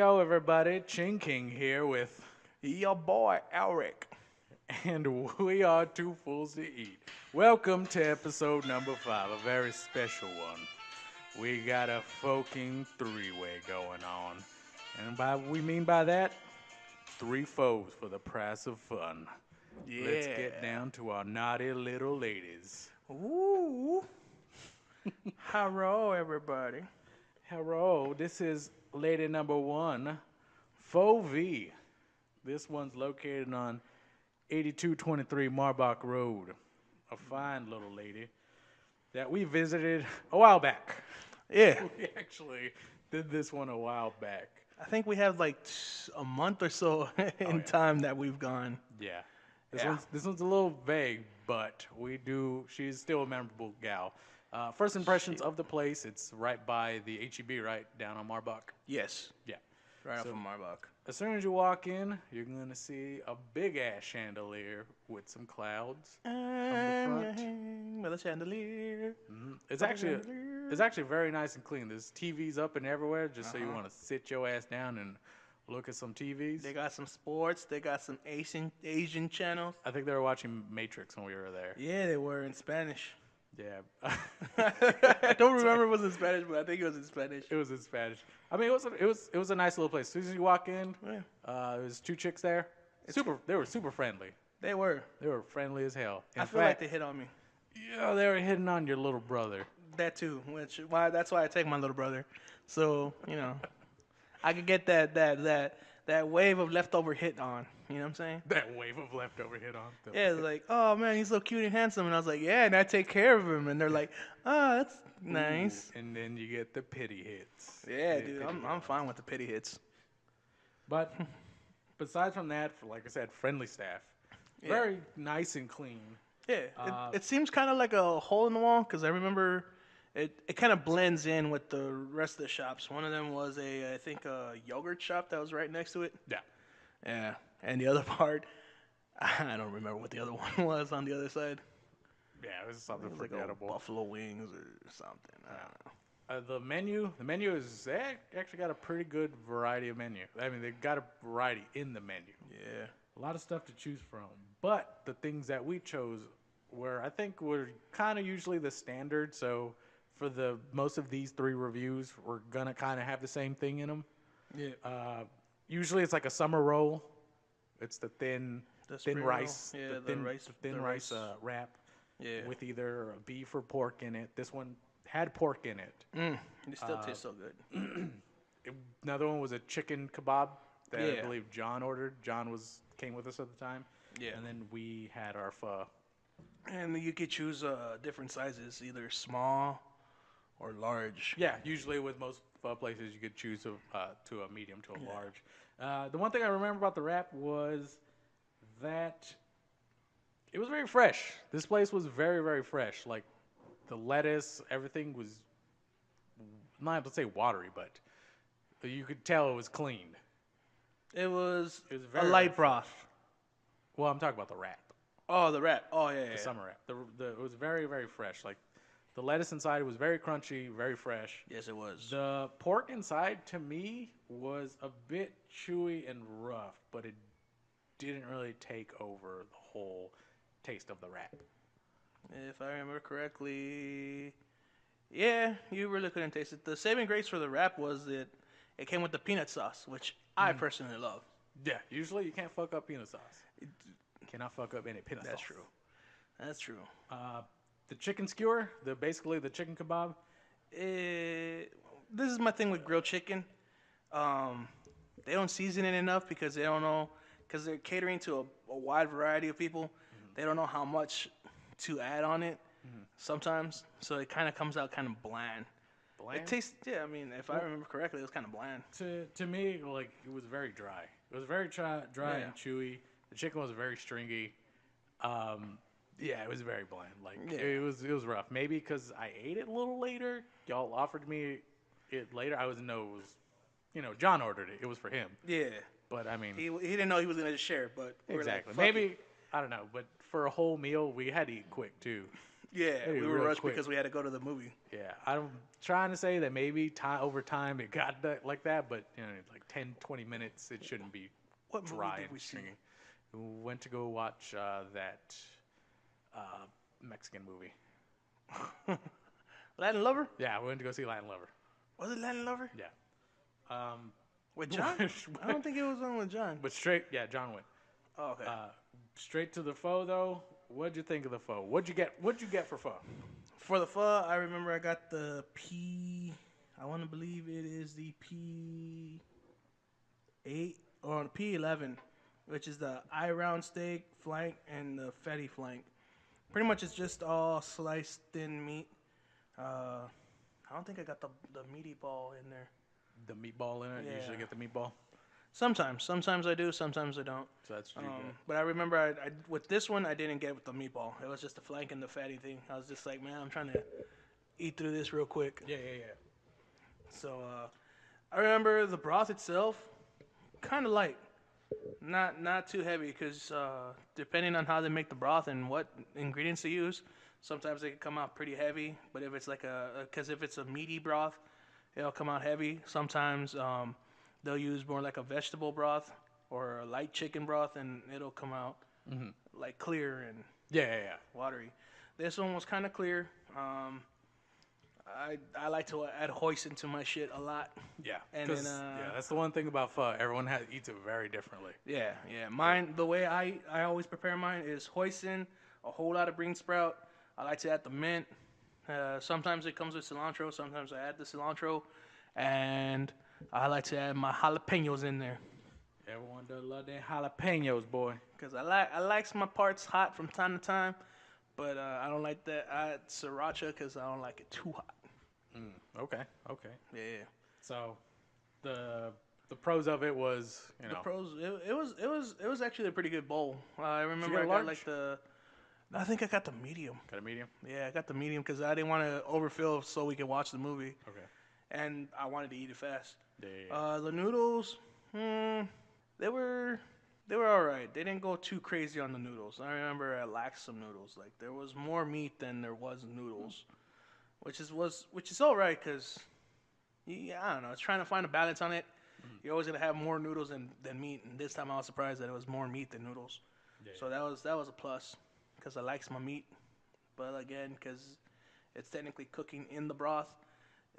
Yo, everybody, Ching King here with, Your boy, Eric. and we are Two Fools to Eat. Welcome to episode number 5, a very special one. We got a fucking three-way going on. And by we mean by that, 3 foes for the price of fun. Yeah. Let's get down to our naughty little ladies. Ooh. Hello, everybody. Hello, this is lady number 1, Pho V. This one's located on 8223 Marbach Road. A fine little lady that we visited a while back. Yeah. We actually did this one a while back. I think we have like a month or so in time that we've gone. Yeah. Yeah. This one's a little vague, but she's still a memorable gal. First impressions of the place, it's right by the HEB, right down on Marbach. Yes. Yeah. Right off So- of Marbach. As soon as you walk in, you're going to see a big-ass chandelier with some clouds. front. With a chandelier. It's actually very nice and clean. There's TVs up and everywhere, just so you want to sit your ass down and look at some TVs. They got some sports. They got some Asian channels. I think they were watching Matrix when we were there. Yeah, they were in Spanish. Yeah. I don't remember if it was in Spanish, but I think it was in Spanish. It was in Spanish. I mean, it was a nice little place. As soon as you walk in, Yeah. there's 2 chicks there. They were super friendly. They were. They were friendly as hell. In I feel like fact, they hit on me. yeah, they were hitting on your little brother. That too, that's why I take my little brother. So, I could get that wave of leftover hit on. You know what I'm saying? That wave of leftover hit on. Yeah, it's like, oh man, he's so cute and handsome, and I was like, yeah, and I take care of him, and they're like, oh, that's nice. Ooh, and then you get the pity hits. Yeah, The dude, pity I'm hits. fine with the pity hits. But besides from that, like I said, friendly staff. Yeah. Very nice and clean. Yeah, it seems kind of like a hole in the wall because I remember it kind of blends in with the rest of the shops. One of them was I think a yogurt shop that was right next to it. Yeah. Yeah, and the other part, I don't remember what the other one was on the other side. Yeah, it was something It was like forgettable. buffalo wings or something. I don't know. The menu is, they actually got a pretty good variety of menu. I mean, they got a variety in the menu. Yeah. A lot of stuff to choose from. But the things that we chose were kind of usually the standard. So for the most of these 3 reviews, we're going to kind of have the same thing in them. Yeah. Usually it's like a summer roll. It's the thin spring rice, roll. Yeah, the the thin rice- thin the rice rice. wrap Yeah. with either beef or pork in it. This one had pork in it. It still tastes so good. Another one was a chicken kebab that I Yeah. believe John ordered. John came with us at the time. Yeah. And then we had our pho. And you could choose different sizes, either small or large. Yeah, usually with most pho places, you could choose to a medium to a large. The one thing I remember about the wrap was that it was very fresh. This place was very, very fresh. Like the lettuce, everything was, I'm not able to say watery, but you could tell it was clean. It was It was a very, light very broth. Well, I'm talking about the wrap, Oh, the wrap. Oh, yeah, the yeah. summer wrap. It was very, very fresh. Like the lettuce inside was very crunchy, very fresh. Yes, it was. The pork inside, to me, was a bit chewy and rough, but it didn't really take over the whole taste of the wrap. If I remember correctly, yeah, you really couldn't taste it. The saving grace for the wrap was that it came with the peanut sauce, which I personally love. Yeah, usually you can't fuck up peanut sauce. Cannot fuck up any peanut sauce. That's true. That's true. The chicken skewer, basically the chicken kebab. This is my thing with grilled chicken. They don't season it enough because they don't know, because they're catering to a wide variety of people. They don't know how much to add on it sometimes, so it kind of comes out kind of bland. Bland? It tastes, yeah. I mean, if I remember correctly, it was kind of bland. To me, like it was very dry. It was very dry Yeah. and chewy. The chicken was very stringy. Yeah, it was very bland. Like Yeah. it was rough. Maybe because I ate it a little later. Y'all offered me it later. I was John ordered it. It was for him. Yeah. But I mean, He didn't know he was gonna share, but we were like, exactly. "Fuck Maybe I don't know. But for a whole meal, we had to eat quick too. Yeah, Ate it we were real rushed quick. because we had to go to the movie. Yeah, I'm trying to say that maybe over time it got like that, but like 10, 20 minutes, it shouldn't be What movie dry did and we see? stringy. We went to go watch that Mexican movie. Latin Lover? Yeah, we went to go see Latin Lover. Was it Latin Lover? Yeah. With John? I don't think it was on with John. But John went. Oh, okay. Straight to the pho though. What'd you think of the pho? What'd you get for pho? For the pho, I remember I got the P. I want to believe it is the P8 or the P11, which is the eye round steak flank and the fatty flank. Pretty much, it's just all sliced thin meat. I don't think I got the meaty ball in there. The meatball in it. You Yeah. usually get the meatball. Sometimes I do, sometimes I don't. So that's what you get. But I remember I with this one I didn't get with the meatball. It was just the flank and the fatty thing. I was just like, man, I'm trying to eat through this real quick. Yeah. So I remember the broth itself, kind of light, not too heavy, because depending on how they make the broth and what ingredients they use, sometimes they can come out pretty heavy. But if it's like if it's a meaty broth, it'll come out heavy. Sometimes they'll use more like a vegetable broth or a light chicken broth, and it'll come out like clear and Yeah. watery. This one was kind of clear. I like to add hoisin to my shit a lot. Yeah. And 'Cause, then, that's the one thing about pho. Everyone eats it very differently. Yeah. Mine, the way I always prepare mine is hoisin, a whole lot of green sprout. I like to add the mint. Sometimes it comes with cilantro. Sometimes I add the cilantro, and I like to add my jalapenos in there. Everyone does love their jalapenos, boy. Cause I like my parts hot from time to time, but I don't like that sriracha because I don't like it too hot. Okay. Yeah. So, the pros of it was, The pros, it was actually a pretty good bowl. I remember get I a got large? I think I got the medium. Got a medium. Yeah, I got the medium because I didn't want to overfill so we could watch the movie, Okay. and I wanted to eat it fast. Yeah. The noodles, they were all right. They didn't go too crazy on the noodles. I remember I lacked some noodles. Like there was more meat than there was noodles, which is all right because I don't know. It's trying to find a balance on it. You're always gonna have more noodles than meat, and this time I was surprised that it was more meat than noodles. Yeah. So that was a plus because I likes my meat, but again because it's technically cooking in the broth,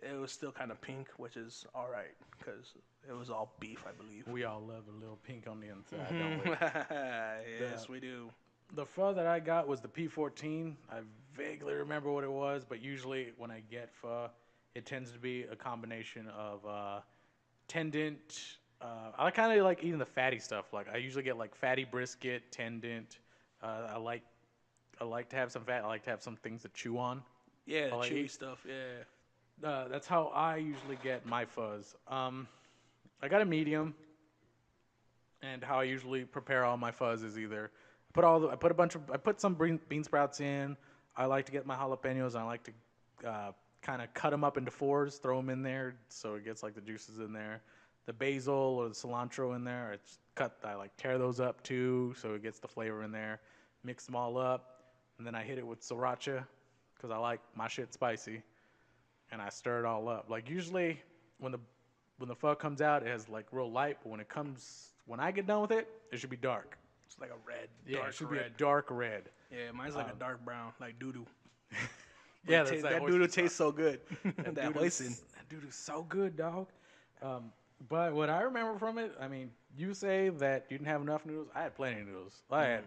it was still kind of pink, which is all right because it was all beef, I believe. We all love a little pink on the inside, don't we? Yes, we do. The pho that I got was the P14. I vaguely remember what it was, but usually when I get pho, it tends to be a combination of tendant. I kind of like eating the fatty stuff. Like I usually get like fatty brisket, tendant. I like to have some fat. I like to have some things to chew on. Yeah, I like chewy eat. stuff. Yeah. That's how I usually get my pho's. I got a medium, and how I usually prepare all my pho's is either I put some bean sprouts in. I like to get my jalapenos. I like to kind of cut them up into fours, throw them in there so it gets like the juices in there. The basil or the cilantro in there, I like tear those up too so it gets the flavor in there. Mix them all up, and then I hit it with sriracha because I like my shit spicy, and I stir it all up. Like usually when the pho comes out, it has like real light, but when I get done with it, it should be dark. It's like a red. Yeah, dark it should red. be a dark red. Yeah, mine's like a dark brown, like doo-doo. Yeah, That doo-doo tastes so good. That hoisin. That dude is so good, dog. But what I remember from it, I mean, you say that you didn't have enough noodles. I had plenty of noodles. I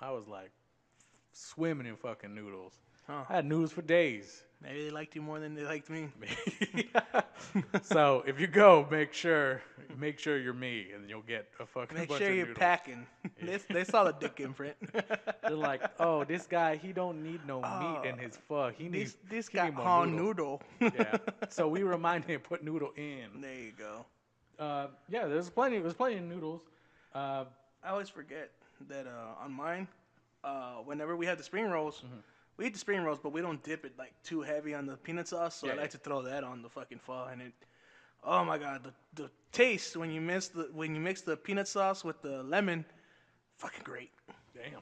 was like swimming in fucking noodles. Huh. I had noodles for days. Maybe they liked you more than they liked me. So if you go, make sure you're me, and you'll get a fucking Make bunch sure of you're noodles. packing. They saw the dick imprint. They're like, oh, this guy, he don't need no meat in his pho. He needs this he got need more Han noodle. noodle. Yeah. So we remind him to put noodle in. There you go. Yeah, there's plenty of noodles. I always forget that on mine, whenever we have the spring rolls, we eat the spring rolls, but we don't dip it like too heavy on the peanut sauce. So I like to throw that on the fucking pho, and oh my god, the taste when you mix the peanut sauce with the lemon, fucking great. Damn.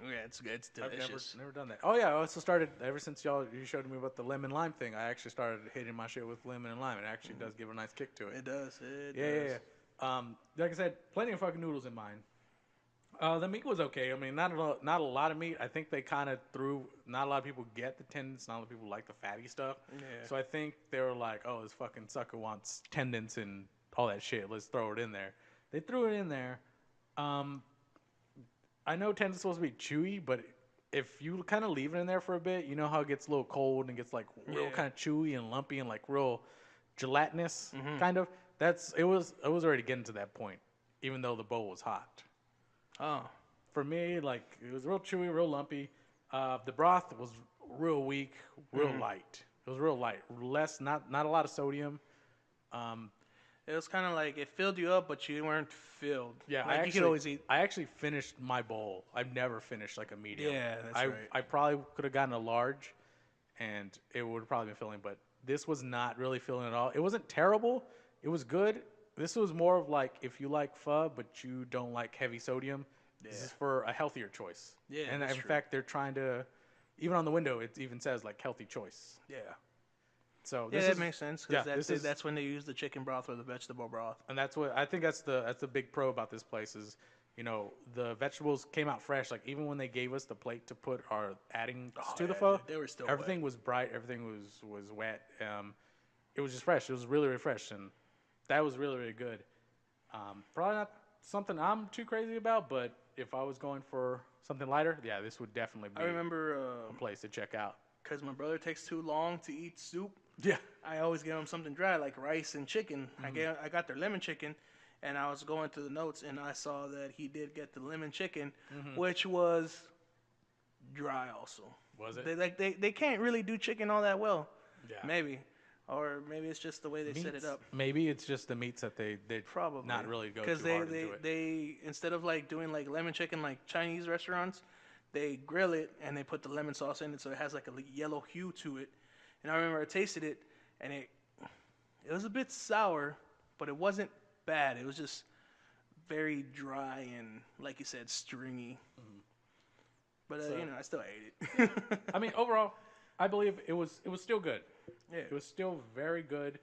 Yeah, it's good. It's I've delicious. never done that. Oh yeah, I also started ever since you showed me about the lemon lime thing. I actually started hitting my shit with lemon and lime. It actually does give a nice kick to it. It does. It Yeah, does. yeah, yeah. Like I said, plenty of fucking noodles in mine. The meat was okay. I mean, not a lot of meat. I think they kind of threw. Not a lot of people get the tendons. Not a lot of people like the fatty stuff. Yeah. So I think they were like, "Oh, this fucking sucker wants tendons and all that shit. Let's throw it in there." They threw it in there. Um, I know tendons supposed to be chewy, but if you kind of leave it in there for a bit, you know how it gets a little cold and gets like real Yeah. kind of chewy and lumpy and like real gelatinous Mm-hmm. kind of. It was already getting to that point, even though the bowl was hot. Oh. For me, like it was real chewy, real lumpy. The broth was real weak, real light. It was real light, not a lot of sodium. It was kind of like it filled you up, but you weren't filled. Yeah, like you could always eat. I actually finished my bowl. I've never finished like a medium. Yeah, that's right. I probably could have gotten a large, and it would have probably been filling. But this was not really filling at all. It wasn't terrible. It was good. This was more of like if you like pho, but you don't like heavy sodium. This Yeah. is for a healthier choice. Yeah, and that's in true. fact, they're trying to, even on the window, it even says like healthy choice. Yeah. So Yeah, this that is, makes sense yeah, because this is- that's when they use the chicken broth or the vegetable broth. and that's what I think that's the big pro about this place is, you know, the vegetables came out fresh. Like even when they gave us the plate to put our adding to the yeah, pho, dude, they were still everything was bright, everything was wet. It was just fresh. It was really really fresh, and that was really really good. Probably not something I'm too crazy about, but if I was going for something lighter, yeah, this would definitely be I remember a place to check out. because my brother takes too long to eat soup. Yeah. I always give him something dry like rice and chicken. I got their lemon chicken, and I was going through the notes and I saw that he did get the lemon chicken, which was dry also. Was it? They can't really do chicken all that well. Yeah. Maybe, or maybe it's just the way they set it Meats- up. Maybe it's just the meats that they Probably not really go too because hard they into it. they instead of like doing like lemon chicken like Chinese restaurants, they grill it and they put the lemon sauce in it so it has like a yellow hue to it. And I remember I tasted it and it was a bit sour, but it wasn't bad. It was just very dry and like you said, stringy. But So- you know, I still ate it. I mean, overall, I believe it was still good. Yeah, It was still very good,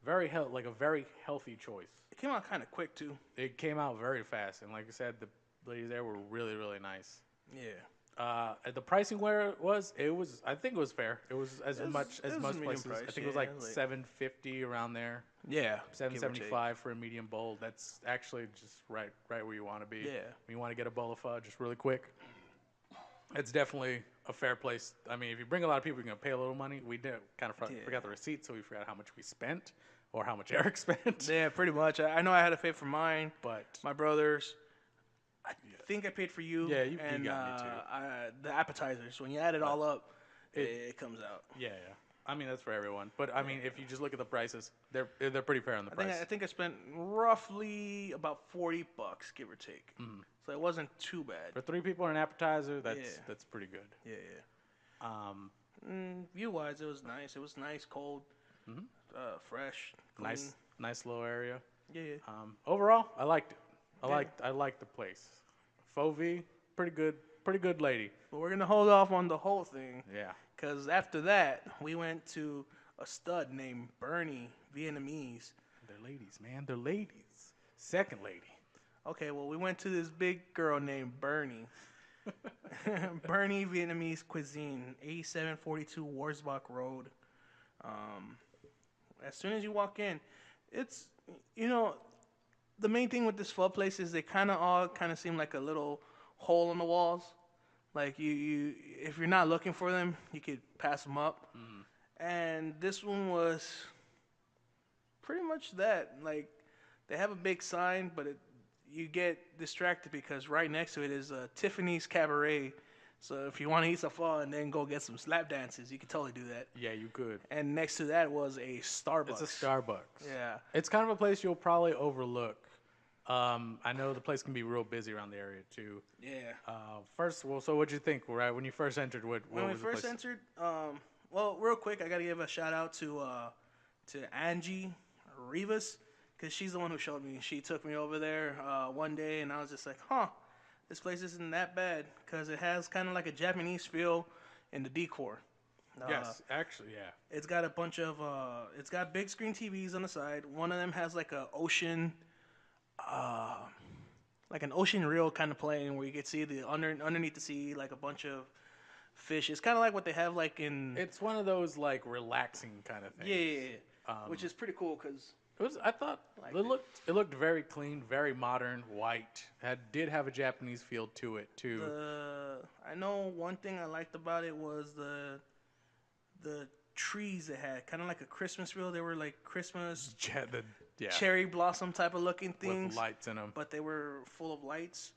like a very healthy choice. it came out kind of quick too. It came out very fast, and like I said, the ladies there were really really nice. Yeah. The pricing where it was I think it was fair. It was as It was- much it as was most medium places. I price, think it was yeah, like like- $7.50 around there. Yeah. $7.75 for a medium bowl. That's actually just right where you want to be. Yeah. When you want to get a bowl of pho, just really quick. It's definitely a fair place. I mean, if you bring a lot of people, you're gonna pay a little money. We did kind of Yeah. forgot the receipt, so we forgot how much we spent or how much Eric spent. Yeah, pretty much. I know I had to pay for mine. But My brothers. I think I paid for you. Yeah, you and got me too. The appetizers. When you add it all up, it comes out. yeah. I mean, that's for everyone. But I mean, if you just look at the prices, they're pretty fair on the price. I think I spent roughly about $40, give or take. So it wasn't too bad. For 3 people and an appetizer, Yeah. that's pretty good. Yeah, yeah. View wise, it was nice. It was nice, cold, fresh, clean. Nice little area. Yeah, yeah. Overall, I liked it. Yeah. I liked the place. Fovi, pretty good lady. But we're gonna hold off on the whole thing. Yeah. Because after that, we went to a stud named Bernie, Vietnamese. They're ladies, man. They're ladies. Second lady. Okay, well, we went to this big girl named Bernie. Bernie Vietnamese Cuisine, 8742 Warsbach Road. As soon as you walk in, it's, you know, the main thing with this pho place is they all seem like a little hole in the walls. Like you if you're not looking for them, you could pass them up. And this one was pretty much that. Like they have a big sign, but you get distracted because right next to it is Tiffany's Cabaret. So if you want to eat some pho and then go get some slap dances, you can totally do that. Yeah, you could. And next to that was a Starbucks. It's a Starbucks. Yeah. It's kind of a place you'll probably overlook. I know the place can be real busy around the area too. Yeah. So what'd you think? Right when you first entered, what When we was the first place? entered, well, real quick, I gotta give a shout out to Angie Rivas because she's the one who showed me. She took me over there one day, and I was just like, huh, this place isn't that bad because it has kind of like a Japanese feel in the decor. Yes, actually, yeah. It's got a bunch of it's got big screen TVs on the side. One of them has like a ocean, like an ocean reel kind of playing where you can see the underneath the sea like a bunch of fish. It's kind of like what they have like in It's one of those like relaxing kind of things. yeah. Which is pretty cool because It was. I thought Liked it looked very clean, very modern, white. Did have a Japanese feel to it too. I know one thing I liked about it was the trees it had, kind of like a Christmas feel. They were like Christmas cherry blossom type of looking things with lights in them. but they were full of lights,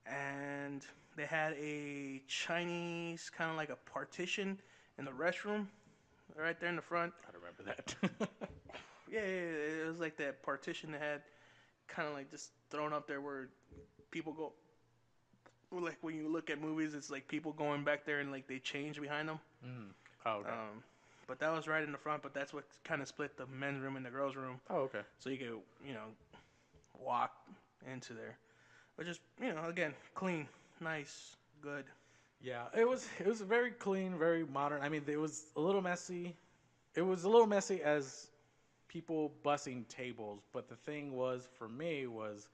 and they had a Chinese kind of like a partition in the restroom right there in the front. I remember that. Yeah, it was like that partition that had kind of like just thrown up there where people go. Like when you look at movies, it's like people going back there and like they change behind them. Oh, okay. But that was right in the front. But that's what kind of split the men's room and the girls' room. Oh, okay. So you could walk into there, but just again clean, nice, good. Yeah, it was very clean, very modern. I mean, it was a little messy. It was a little messy as people bussing tables, but the thing was for me was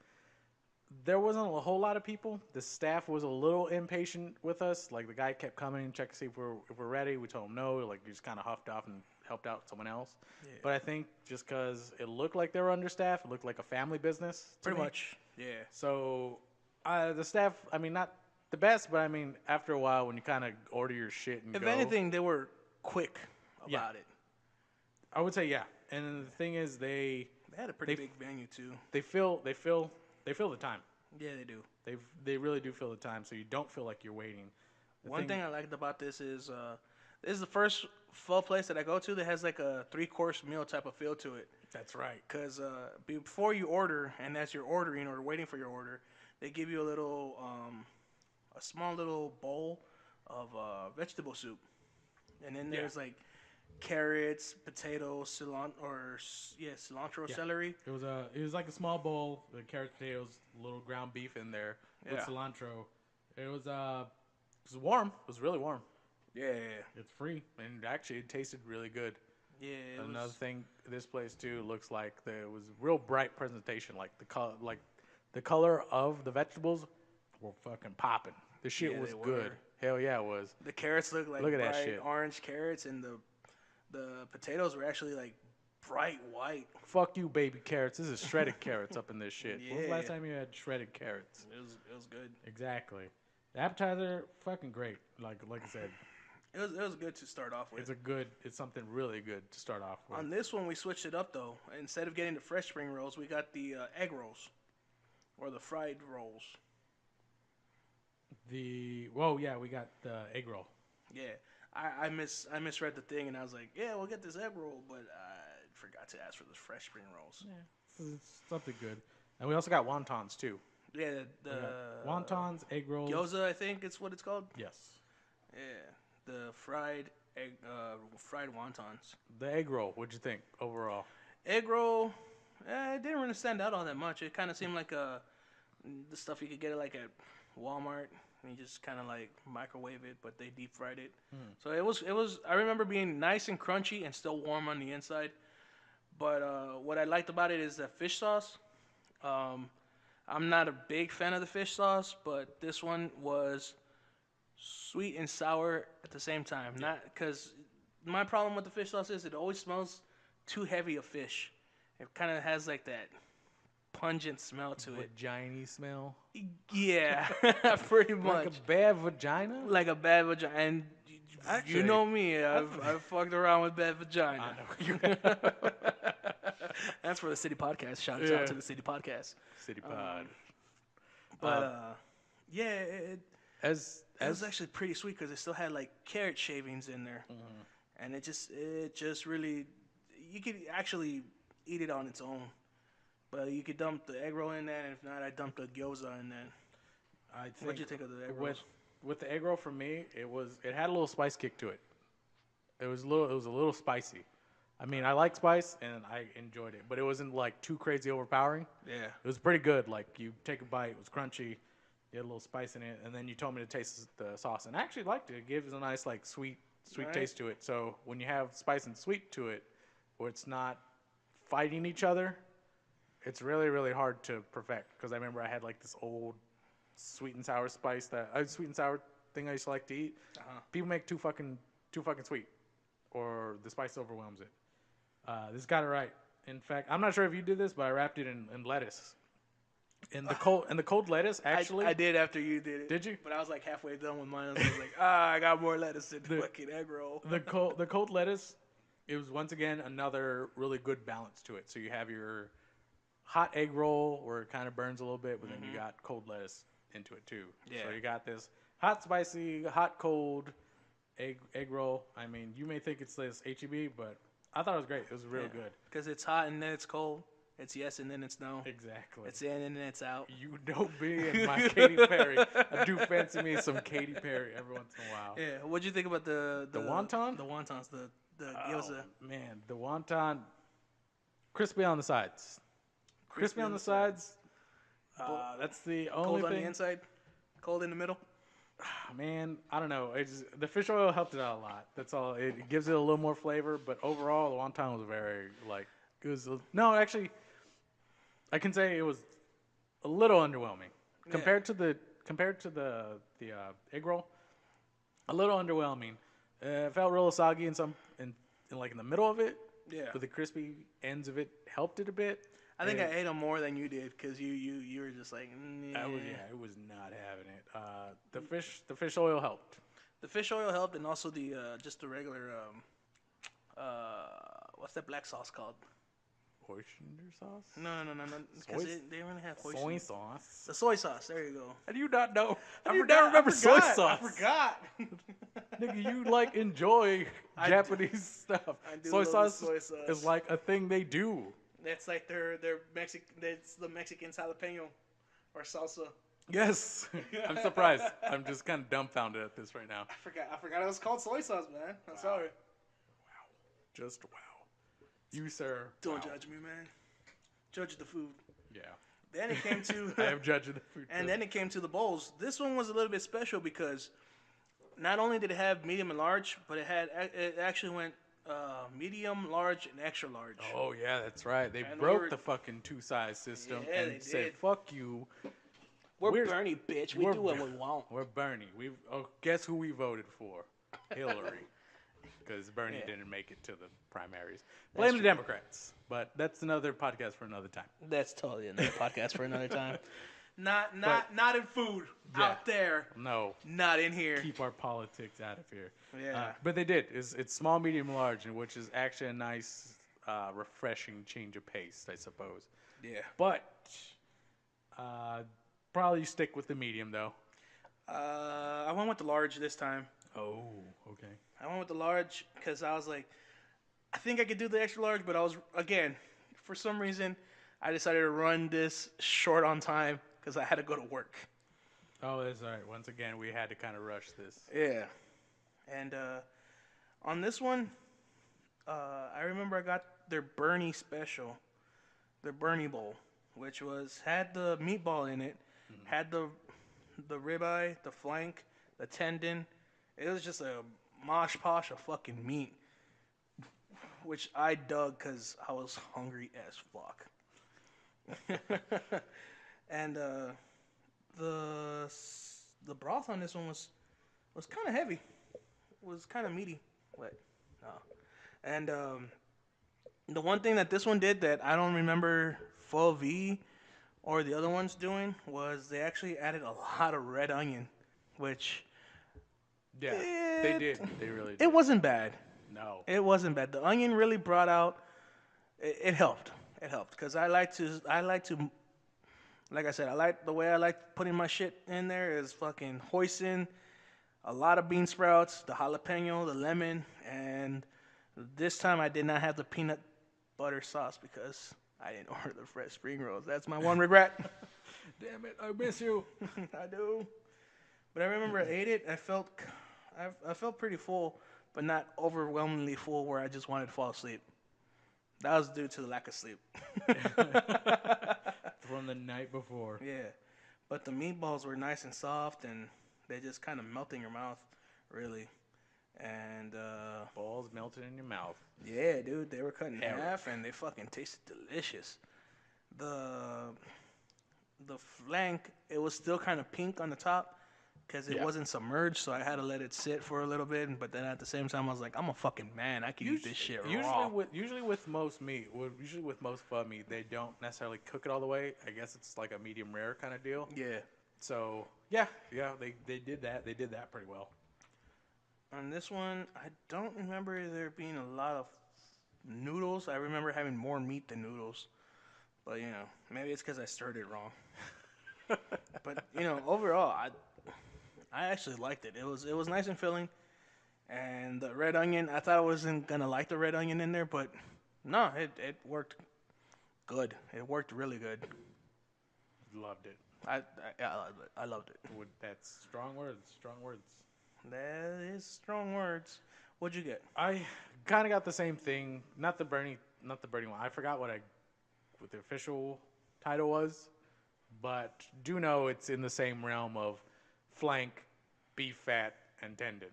there wasn't a whole lot of people. The staff was a little impatient with us. Like the guy kept coming and check to see if we're ready. We told him no. Like we just kind of huffed off and helped out someone else. Yeah. But I think just because it looked like they were understaffed, it looked like a family business. Pretty much, yeah. So the staff, I mean, not the best, but I mean, after a while, when you kind of order your shit and if anything, they were quick about it. I would say yeah. And the thing is, they had a pretty big venue too. They fill the time. Yeah, they do. They really do fill the time, so you don't feel like you're waiting. One thing I liked about this is the first pho place that I go to that has like a 3-course meal type of feel to it. That's right. Because before you order, and as you're ordering or waiting for your order, they give you a small little bowl of vegetable soup, and then there's like carrots, potatoes, cilantro, celery. It was like a small bowl with carrots, potatoes, a little ground beef in there with cilantro. It was warm. It was really warm. Yeah. It's free, and actually it tasted really good. Yeah. Another thing, this place too looks like there was real bright presentation. Like the color of the vegetables were fucking popping. The shit was good. Hell yeah, it was. The carrots look at bright that shit. Orange carrots, and the potatoes were actually like bright white. Fuck you, baby carrots. This is shredded carrots up in this shit. Yeah. When was the last time you had shredded carrots? It was good. Exactly. The appetizer, fucking great. Like I said. It was good to start off with. It's something really good to start off with. On this one, we switched it up though. Instead of getting the fresh spring rolls, we got the egg rolls, or the fried rolls. We got the egg roll. Yeah, I misread the thing, and I was like, yeah, we'll get this egg roll, but I forgot to ask for the fresh spring rolls. Yeah, it's something good. And we also got wontons too. Yeah, the wontons, egg rolls, gyoza, I think it's what it's called. Yes. Yeah, the fried wontons. The egg roll, what'd you think overall? Egg roll, it didn't really stand out all that much. It kind of seemed like the stuff you could get at Walmart. And you just kind of like microwave it, but they deep fried it. So it was. I remember being nice and crunchy and still warm on the inside. But what I liked about it is the fish sauce. I'm not a big fan of the fish sauce, but this one was sweet and sour at the same time. Not because my problem with the fish sauce is it always smells too heavy of fish. It kind of has like that pungent smell to it. Vagina smell? Yeah, pretty much. Like a bad vagina? Like a bad vagina. And actually, you know me, I've fucked around with bad vagina. I know. That's for the City Podcast. Shout out to the City Podcast. City Pod. It was actually pretty sweet because it still had like carrot shavings in there. Mm-hmm. And it just really, you could actually eat it on its own. But you could dump the egg roll in there, and if not, I dumped the gyoza in there. What'd you think of the egg rolls? With the egg roll, for me, it had a little spice kick to it. It was a little spicy. I mean, I like spice, and I enjoyed it, but it wasn't like too crazy overpowering. Yeah, it was pretty good. Like you take a bite, it was crunchy. You had a little spice in it, and then you told me to taste the sauce, and I actually liked it. It gives a nice like sweet Right. taste to it. So when you have spice and sweet to it, where it's not fighting each other, it's really really hard to perfect. Because I remember I had like this old sweet and sour spice sweet and sour thing I used to like to eat. People make too fucking sweet, or the spice overwhelms it. This got it right. In fact, I'm not sure if you did this, but I wrapped it in lettuce. And the cold lettuce actually. I did after you did it. Did you? But I was like halfway done with mine. I was like, I got more lettuce in the fucking egg roll. The cold lettuce, it was once again another really good balance to it. So you have your hot egg roll where it kind of burns a little bit, but then you got cold lettuce into it too. Yeah. So you got this hot spicy, hot cold egg roll. I mean, you may think it's this HEB, but I thought it was great. It was real good. Because it's hot and then it's cold. It's yes and then it's no. Exactly. It's in and then it's out. You know me and my Katy Perry. I do fancy me some Katy Perry every once in a while. Yeah. What'd you think about the wonton? The wontons, the gyoza. Man, the wonton, crispy on the sides. Crispy on the sides. That's the only Cold thing. on the inside, cold in the middle. Man, I don't know. The fish oil helped it out a lot. That's all. It gives it a little more flavor, but overall, the wonton was very no, actually, I can say it was a little underwhelming compared to the egg roll. A little underwhelming. It felt real soggy in like in the middle of it. Yeah. But the crispy ends of it helped it a bit. I think I ate them more than you did because you were just like. I was not having it. The fish oil helped. The fish oil helped, and also the just the regular what's that black sauce called? Worcestershire sauce? No. Because they really have soy sauce. The soy sauce. There you go. How do you not know? I You don't remember soy sauce? I forgot. Nigga, you like enjoy Japanese stuff. I do Soy love sauce the soy sauce. is like a thing they do. That's like their Mexican. That's the Mexican jalapeno or salsa. Yes, I'm surprised. I'm just kind of dumbfounded at this right now. I forgot it was called soy sauce, man. I'm sorry. Wow, just wow. You, sir. Don't judge me, man. Judge the food. Yeah. Then it came to. I am judging the food. And then it came to the bowls. This one was a little bit special because not only did it have medium and large, but it actually went medium, large, and extra large. Oh yeah, that's right. They And broke the fucking two-size system Yeah, and they said, did. "Fuck you." We're Bernie, bitch. We do what we want. We're Bernie. Guess who we voted for? Hillary. Because Bernie didn't make it to the primaries. Blame the Democrats. But that's another podcast for another time. That's totally another podcast for another time. Not in food. Yeah. Out there. No. Not in here. Keep our politics out of here. Yeah. But they did. It's small, medium, large, which is actually a nice, refreshing change of pace, I suppose. Yeah. But probably stick with the medium, though. I went with the large this time. Oh, okay. I went with the large because I was like, I think I could do the extra large, but I was, again, for some reason, I decided to run this short on time because I had to go to work. Oh, that's all right. Once again, we had to kind of rush this. Yeah. And on this one, I remember I got their Bernie special, their Bernie bowl, which had the meatball in it, had the ribeye, the flank, the tendon. It was just a mosh posh of fucking meat, which I dug because I was hungry as fuck. And the broth on this one was kind of heavy, was kind of meaty. Wait, no. And the one thing that this one did that I don't remember Pho V or the other ones doing was they actually added a lot of red onion, which Yeah, they did. They really did. it wasn't bad. No. It wasn't bad. The onion really brought out. It helped. It helped because I like to. Like I said, the way I like putting my shit in there is fucking hoisin, a lot of bean sprouts, the jalapeno, the lemon, and this time I did not have the peanut butter sauce because I didn't order the fresh spring rolls. That's my one regret. Damn it, I miss you. I do. But I remember I ate it. I felt pretty full, but not overwhelmingly full where I just wanted to fall asleep. That was due to the lack of sleep. From the night before. Yeah. but the meatballs were nice and soft, and they just kind of melt in your mouth, really. And Balls melted in your mouth. yeah, dude, they were cut in Hell. half, and they fucking tasted delicious. The the flank, it was still kind of pink on the top because it Yeah. wasn't submerged, so I had to let it sit for a little bit. But then at the same time, I was like, I'm a fucking man. I can eat this shit raw. Usually with most meat, usually with most pho meat, they don't necessarily cook it all the way. I guess it's like a medium rare kind of deal. Yeah. So yeah, they did that. They did that pretty well. On this one, I don't remember there being a lot of noodles. I remember having more meat than noodles. But, you know, maybe it's because I stirred it wrong. But, you know, overall, I actually liked it. It was nice and filling. And the red onion, I thought I wasn't going to like the red onion in there, but no, it worked good. It worked really good. Loved it. I loved it. That's strong words. Strong words. That is strong words. What'd you get? I kind of got the same thing. Not the Bernie one. I forgot what the official title was, but do know it's in the same realm of flank, beef fat, and tendon.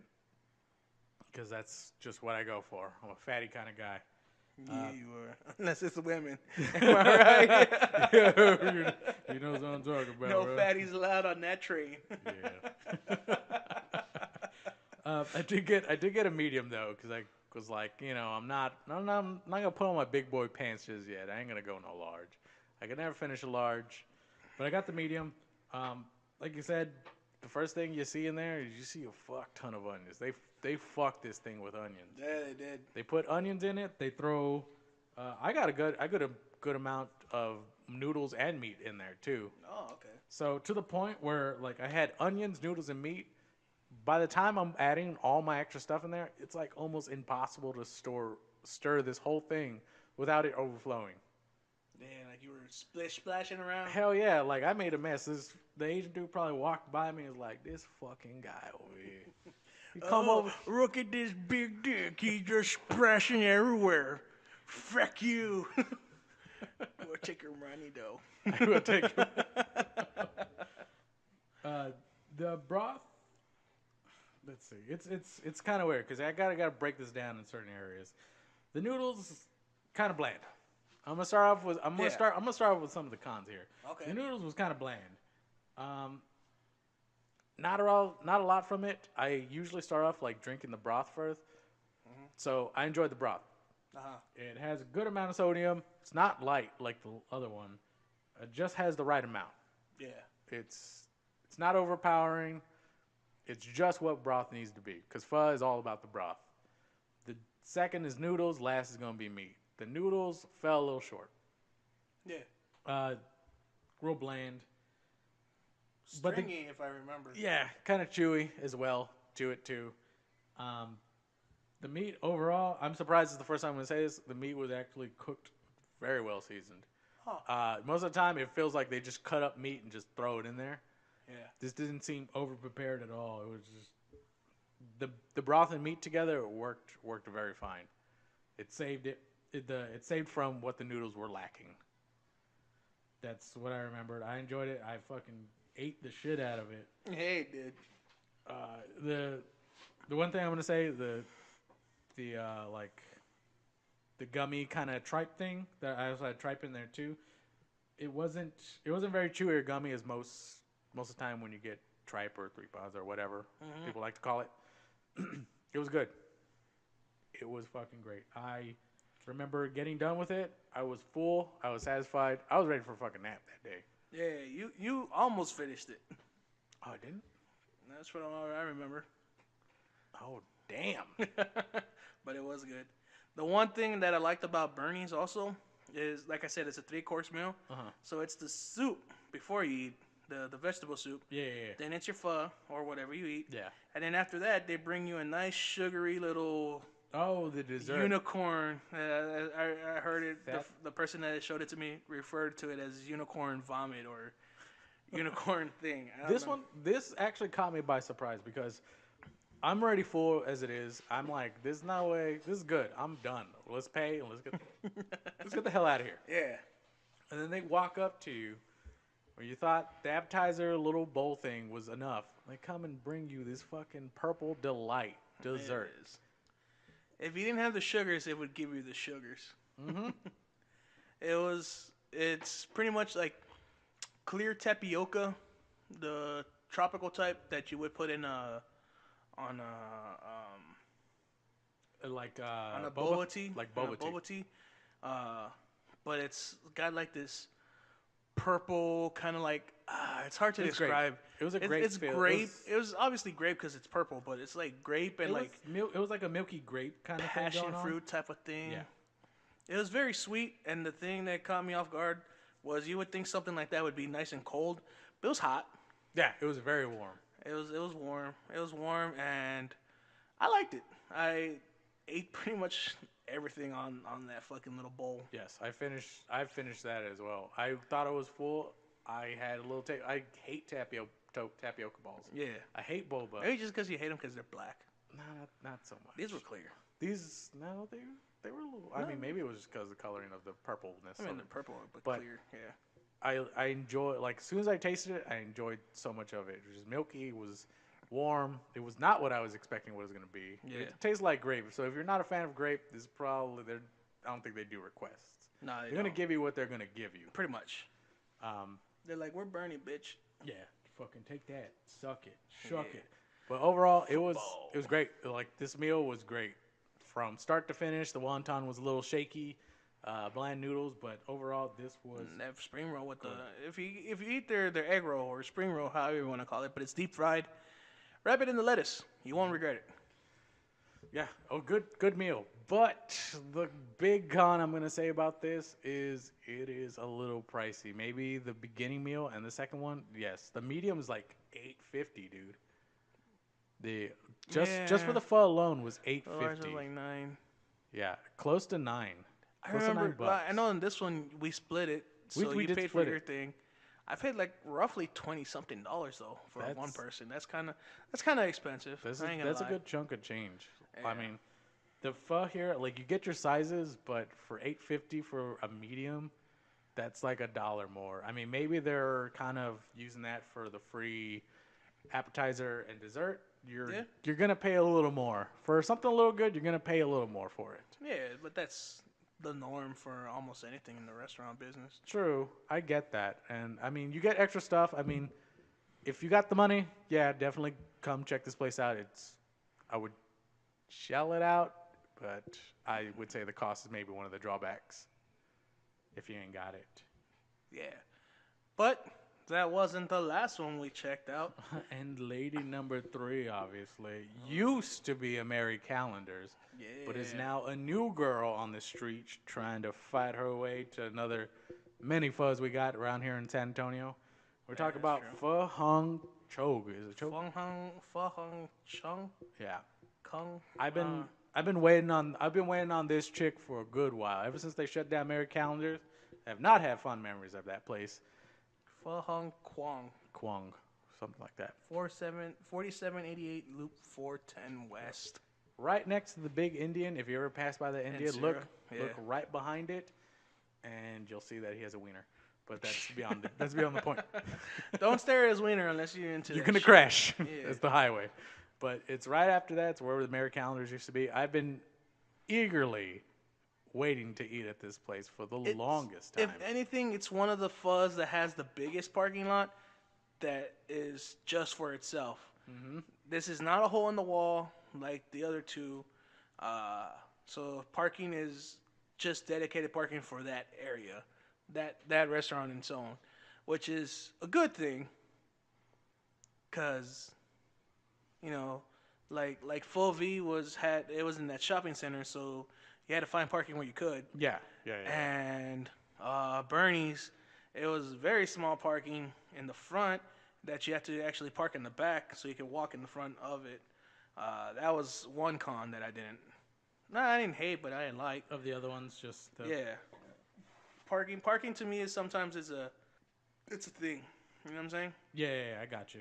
Because that's just what I go for. I'm a fatty kind of guy. Yeah, you are. Unless it's women. Am I right? You know what I'm talking about. No right? fatties allowed on that train. Yeah. I did get a medium though, because I was like, you know, I'm not gonna put on my big boy pants just yet. I ain't gonna go no large. I could never finish a large, but I got the medium. Like you said, the first thing you see in there is you see a fuck ton of onions. They fuck this thing with onions. Yeah, they did. They put onions in it. They throw. I got a good amount of noodles and meat in there too. Oh, okay. So to the point where like I had onions, noodles, and meat. By the time I'm adding all my extra stuff in there, it's like almost impossible to stir this whole thing without it overflowing. Yeah, like you were splashing around. Hell yeah, like I made a mess. The Asian dude probably walked by me and was like, this fucking guy over here. He come over. Look at this big dick. He's just splashing everywhere. Fuck you. We'll take your money, though. I will take the broth. Let's see. It's kind of weird because I gotta break this down in certain areas. The noodles kind of bland. I'm gonna start off with some of the cons here. Okay. The noodles was kind of bland. Not a lot from it. I usually start off like drinking the broth first. Mm-hmm. So I enjoyed the broth. Uh-huh. It has a good amount of sodium. It's not light like the other one. It just has the right amount. Yeah. It's not overpowering. It's just what broth needs to be, because pho is all about the broth. The second is noodles. Last is going to be meat. The noodles fell a little short. Yeah. Real bland. Stringy, if I remember. Yeah, kind of chewy as well. Chew it too. The meat overall, I'm surprised it's the first time I'm going to say this. The meat was actually cooked very well seasoned. Huh. Most of the time, it feels like they just cut up meat and just throw it in there. Yeah. This didn't seem over prepared at all. It was just the broth and meat together worked very fine. It saved it. It saved from what the noodles were lacking. That's what I remembered. I enjoyed it. I fucking ate the shit out of it. Hey, dude. The one thing I'm gonna say, the like the gummy kind of tripe thing that I also had tripe in there too. It wasn't very chewy or gummy as most of the time when you get tripe or 3 pods or whatever people like to call it. It was good. It was fucking great. I remember getting done with it. I was full. I was satisfied. I was ready for a fucking nap that day. Yeah, you almost finished it. Oh, I didn't? That's what I remember. Oh, damn. But it was good. The one thing that I liked about Bernie's also is, like I said, it's a 3-course meal. Uh-huh. So it's the soup before you eat, the vegetable soup. Yeah. Then it's your pho or whatever you eat. Yeah. And then after that, they bring you a nice sugary little Oh, the dessert. unicorn. I heard it. The person that showed it to me referred to it as unicorn vomit or unicorn thing. This actually caught me by surprise because I'm already full as it is. I'm like, there's no way. This is good. I'm done. Let's pay and let's get the hell out of here. Yeah. And then they walk up to you Where you thought the appetizer little bowl thing was enough. They come and bring you this fucking purple delight dessert. It is. If you didn't have the sugars, it would give you the sugars. Mm-hmm. It's pretty much like clear tapioca, the tropical type that you would put in on a boba tea, like boba tea. But it's got like this purple kind of like it's hard to It's describe. Grape. It was a grape. It's grape. It was obviously grape because it's purple, but it's like grape and like it was like a milky grape kind of passion thing going fruit type of thing. Yeah. It was very sweet, and the thing that caught me off guard was you would think something like that would be nice and cold, but it was hot. Yeah, it was very warm. It was warm. It was warm, and I liked it. I ate pretty much everything on that fucking little bowl. Yes, I finished that as well. I thought it was full. I had a little I hate tapioca balls. Yeah. I hate boba. Maybe just because you hate them because they're black. No, not so much. These were clear. They were a little. I mean, maybe it was just because of the coloring of the purpleness. I mean, of the it. purple, but clear. Yeah. I enjoy, like, as soon as I tasted it, I enjoyed so much of it. It was just milky. It was warm. It was not what I was expecting what it was going to be. Yeah. It tastes like grape. So if you're not a fan of grape, this is probably I don't think they do requests. No, they're going to give you what they're going to give you. Pretty much. They're like, we're Bernie, bitch. Yeah, fucking take that, suck it, shuck it. But overall, it was great. Like, this meal was great from start to finish. The wonton was a little shaky, bland noodles, but overall, this was that spring roll with if you eat their egg roll or spring roll, however you want to call it, but it's deep fried. Wrap it in the lettuce. You won't regret it. Yeah, good meal. But the big con I'm gonna say about this is it is a little pricey. Maybe the beginning meal and the second one, yes. The medium is like $8.50, dude. Just for the pho alone was $8.50. Ours was like $9. Yeah, close to $9. I remember. I know in this one we split it, so we you did paid split for your it. thing. I paid like roughly $20-something though for one person. That's kind of expensive. That's I ain't gonna a lie. good chunk of change. Yeah. I mean, the pho here, like, you get your sizes, but for $8.50 for a medium, that's like $1 more. I mean, maybe they're kind of using that for the free appetizer and dessert. You're gonna pay a little more for something a little good. You're gonna pay a little more for it. Yeah, but that's the norm for almost anything in the restaurant business. True, I get that, and I mean, you get extra stuff. I mean, if you got the money, yeah, definitely come check this place out. I would shell it out, but I would say the cost is maybe one of the drawbacks if you ain't got it. Yeah, but that wasn't the last one we checked out. And lady number 3, obviously, used to be a Mary Callender's, but is now a new girl on the street trying to fight her way to another many phos we got around here in San Antonio. We're talking about Pho Hung Chog. Is it Chog? Pho Hung Chung. Yeah. Kung. I've been waiting on this chick for a good while. Ever since they shut down Mary Callender's, I have not had fond memories of that place. Pho Hung Kwong, something like that. 4788 Loop 410 West. Right next to the big Indian. If you ever pass by the Indian, look right behind it, and you'll see that he has a wiener. But that's beyond the point. Don't stare at his wiener unless you're into. You're gonna crash. It's the highway. But it's right after that. It's where the Mary Callender's used to be. I've been eagerly waiting to eat at this place for the longest time. If anything, it's one of the phos that has the biggest parking lot that is just for itself. Mm-hmm. This is not a hole in the wall like the other two. So parking is just dedicated parking for that area, that restaurant and so on, which is a good thing. Cause, you know, like Pho V was in that shopping center, so you had to find parking where you could. Yeah. And Bernie's, it was very small parking in the front that you have to actually park in the back so you can walk in the front of it. That was one con that I didn't hate, but I didn't like. Of the other ones, just Parking to me is sometimes it's a thing. You know what I'm saying? Yeah, I got you.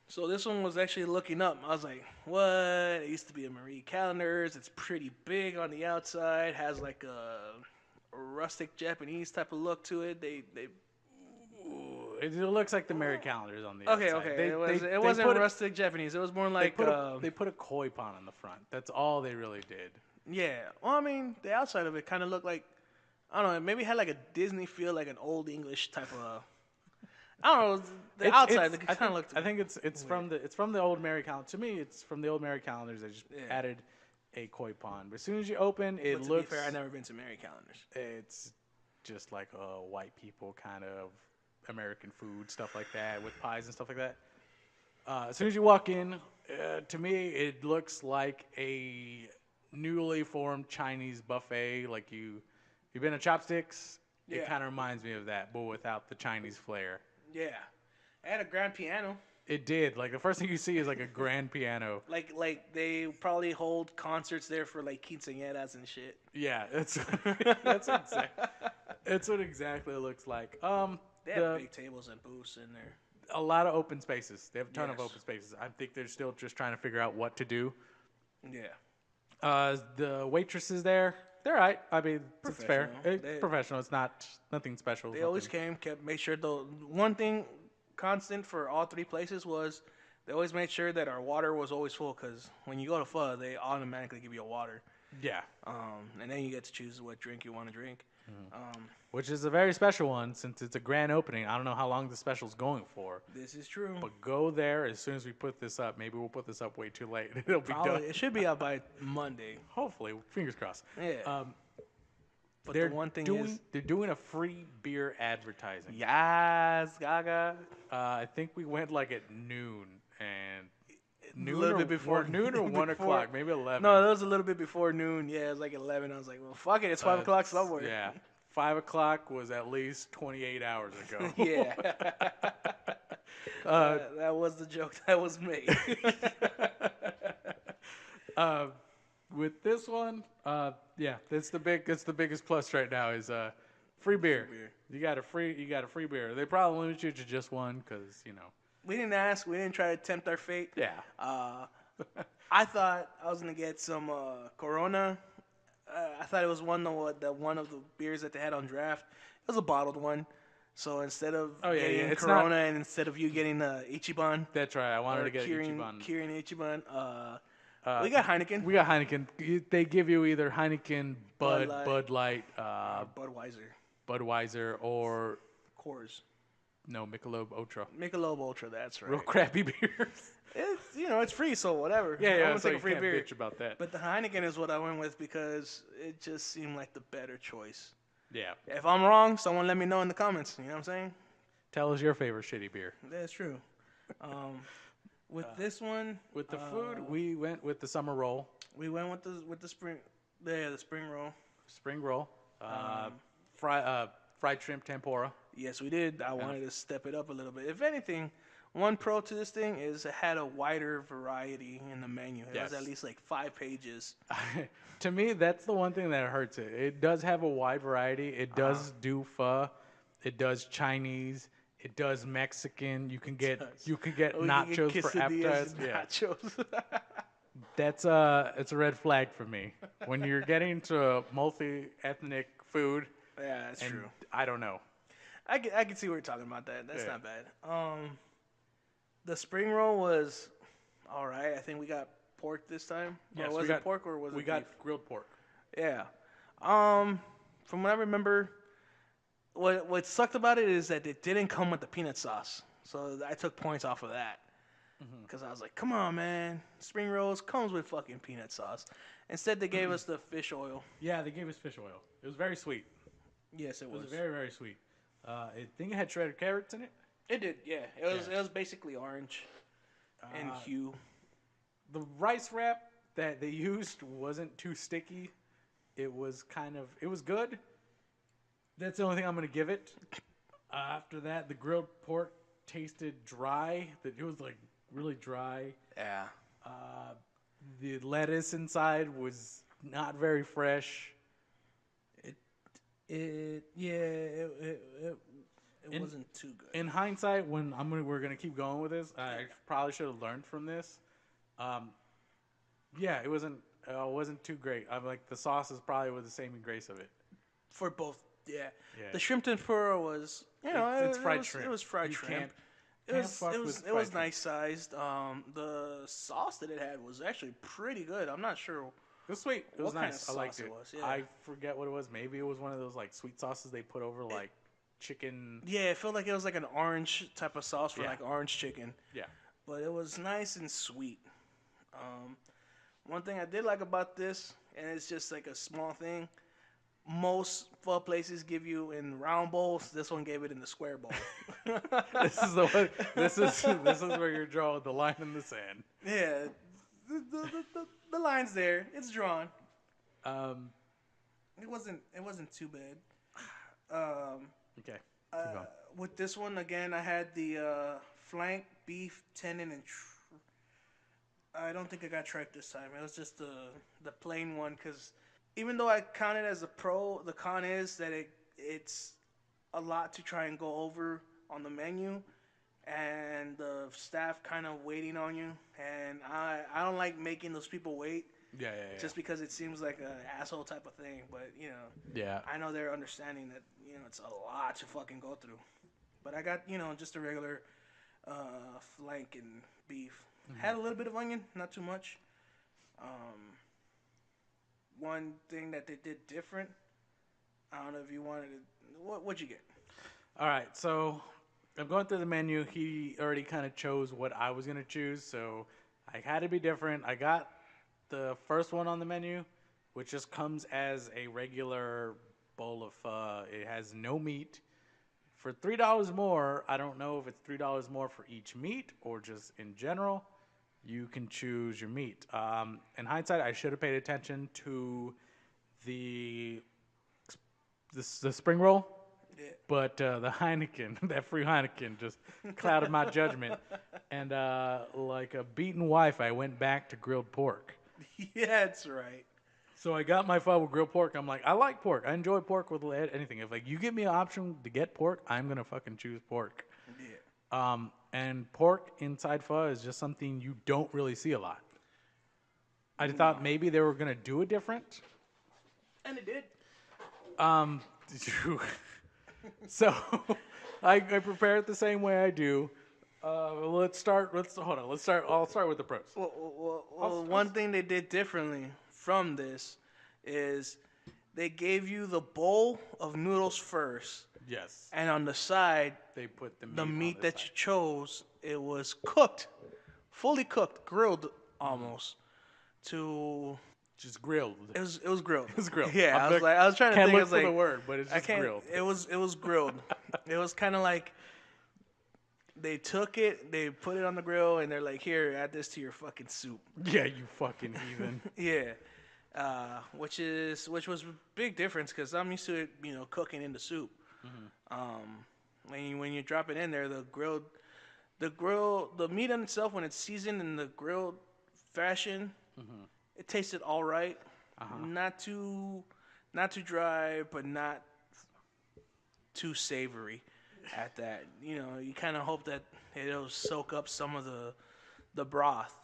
So this one was actually looking up. I was like, what? It used to be a Marie Callender's. It's pretty big on the outside. Has like a rustic Japanese type of look to it. They It looks like the Mary calendars on the Okay, outside. okay. It They wasn't put rustic Japanese. It was more they like put they put a koi pond on the front. That's all they really did. yeah. Well, I mean, the outside of it kind of looked like I don't know. Maybe it had like a Disney feel, like an old English type of. I don't know. The outside it kind of looked. I think it's from the old Mary calendar. To me, it's from the old Mary calendars. They just Yeah. added a koi pond. But as soon as you open, it But to looks. be fair, I've never been to Mary calendars. It's just like a white people kind of American food stuff like that with pies and stuff like that. As soon as you walk in, to me, it looks like a newly formed Chinese buffet. Like you've been to Chopsticks. It Yeah. kind of reminds me of that, but without the Chinese flair. Yeah. I had a grand piano. It did. Like the first thing you see is like a grand piano. Like they probably hold concerts there for like quinceañeras and shit. Yeah, that's what exactly it looks like. They have big tables and booths in there. A lot of open spaces. They have a ton of Yes. open spaces. I think they're still just trying to figure out what to do. Yeah. The waitresses there, they're all right. I mean, it's fair. Professional. Professional. It's not nothing special. They always kept made sure the one thing constant for all three places was they always made sure that our water was always full because when you go to pho, they automatically give you a water. Yeah. And then you get to choose what drink you want to drink. Which is a very special one since it's a grand opening. I don't know how long the special's going for. This is true. But go there as soon as we put this up. Maybe we'll put this up way too late. It'll be done. It should be out by Monday. Hopefully. Fingers crossed. Yeah. But They're the one thing is, they're doing a free beer advertising. yes, Gaga. I think we went like at noon and noon little or, bit before noon or 1 before- o'clock, maybe 11. No, that was a little bit before noon. Yeah, it was like 11. I was like, well, fuck it. It's 5 o'clock somewhere. Yeah. 5 o'clock was at least 28 hours ago. Yeah. That was the joke that was made. With this one, yeah, that's the biggest plus right now is free beer. beer. You got a free beer. They probably limit you to just one because We didn't ask. We didn't try to tempt our fate. Yeah. I thought I was gonna get some Corona. I thought it was one of the beers that they had on draft. It was a bottled one. So instead of getting it's Corona not- and instead of you getting Ichiban, That's right. I wanted or to get Kirin Ichiban. Ichiban, we got Heineken. We got Heineken. They give you either Heineken, Bud Bud Light, Budweiser, Budweiser, or Coors, no Michelob Ultra. Michelob Ultra. That's right. Real crappy beers. It's it's free, so whatever. Yeah, I'm gonna so take you a free can't beer. bitch about that. But the Heineken is what I went with because it just seemed like the better choice. Yeah. If I'm wrong, someone let me know in the comments. You know what I'm saying? Tell us your favorite shitty beer. That's true. With this one, With the food, we went with the summer roll, we went with the spring, the spring roll. spring roll, fried shrimp tempura. Yes, we did. I wanted to step it up a little bit. If anything, one pro to this thing is it had a wider variety in the menu. It Yes. was at least like 5 pages. To me, that's the one thing that hurts it. It does have a wide variety. It does do pho. It does Chinese. It does Mexican. You can get does. nachos for quesadillas appetizers. and Yeah. nachos. It's a red flag for me. When you're getting to multi-ethnic food, Yeah, that's and true. I don't know. I can see what you're talking about. That's Yeah. not bad. The spring roll was all right. I think we got pork this time. Yes, or was we it got- pork or was it We got beef? grilled pork. Yeah. From what I remember, what sucked about it is that it didn't come with the peanut sauce. So I took points off of that. Because I was like, come on, man. Spring rolls comes with fucking peanut sauce. Instead, they gave us the fish oil. Yeah, they gave us fish oil. It was very sweet. Yes, it It was. was very, very sweet. I think it had shredded carrots in it. It did, yeah. It was Yeah. it was basically orange and hue. The rice wrap that they used wasn't too sticky. It was good. That's the only thing I'm going to give it. After that, the grilled pork tasted dry. It was like really dry. Yeah. The lettuce inside was not very fresh. It wasn't too good. In hindsight, we're gonna keep going with this. I probably should have learned from this. Yeah, it wasn't too great. I'm like the sauces probably were the saving grace of it. For both Yeah. Yeah. The shrimp tempura was, It's fried shrimp. It was fried You shrimp. can't fuck with It fried was shrimp. nice sized. The sauce that it had was actually pretty good. I'm not sure It was sweet. It was what kind nice. of I liked sauce it. it was. Yeah. I forget what it was. Maybe it was one of those like sweet sauces they put over like chicken. Yeah, it felt like it was like an orange type of sauce for Yeah. like orange chicken, Yeah. but it was nice and sweet. One thing I did like about this, and it's just like a small thing. Most pho places give you in round bowls. This one gave it in the square bowl. This is the one. This is where you're drawing the line in the sand. Yeah, the line's there. It's drawn. Um. It wasn't too bad. Um, Okay. Keep going. with this one again, I had the flank beef tendon and. I don't think I got tripe this time. It was just the plain one because even though I count it as a pro, the con is that it's a lot to try and go over on the menu, and the staff kind of waiting on you, and I don't like making those people wait. Yeah. Just because it seems like an asshole type of thing, but Yeah. I know they're understanding that it's a lot to fucking go through. But I got just a regular flank and beef. Had a little bit of onion, not too much. One thing that they did different. I don't know if you wanted to. What'd you get? All right. So I'm going through the menu. He already kind of chose what I was gonna choose, so I had to be different. I got the first one on the menu, which just comes as a regular bowl of pho. It has no meat. For $3 more, I don't know if it's $3 more for each meat or just in general. You can choose your meat. In hindsight, I should have paid attention to the spring roll, Yeah. but the Heineken, that free Heineken, just clouded my judgment. And like a beaten wife, I went back to grilled pork. Yeah, that's right. So I got my pho with grilled pork. I'm like, I like pork. I enjoy pork with anything. If like you give me an option to get pork, I'm gonna fucking choose pork. Yeah. And pork inside pho is just something you don't really see a lot. I thought maybe they were gonna do it different. And it did. So I prepare it the same way I do. I'll start with the pros. One thing they did differently from this is they gave you the bowl of noodles first, Yes, and on the side, they put the the meat meat on that the you chose, it was cooked, fully cooked, grilled almost. just grilled. It was grilled. It was grilled. Yeah, I was trying to Can't think. I look was for like, the word, but it's I just can't. grilled. It was grilled. It was kind of like they took it, they put it on the grill, and they're like, "Here, add this to your fucking soup." Yeah, you fucking heathen. Yeah, which was a big difference because I'm used to it, cooking in the soup. When you drop it in there, the meat in itself when it's seasoned in the grilled fashion, it tasted all right. Not too dry, but not too savory. At that, you kind of hope that it'll soak up some of the broth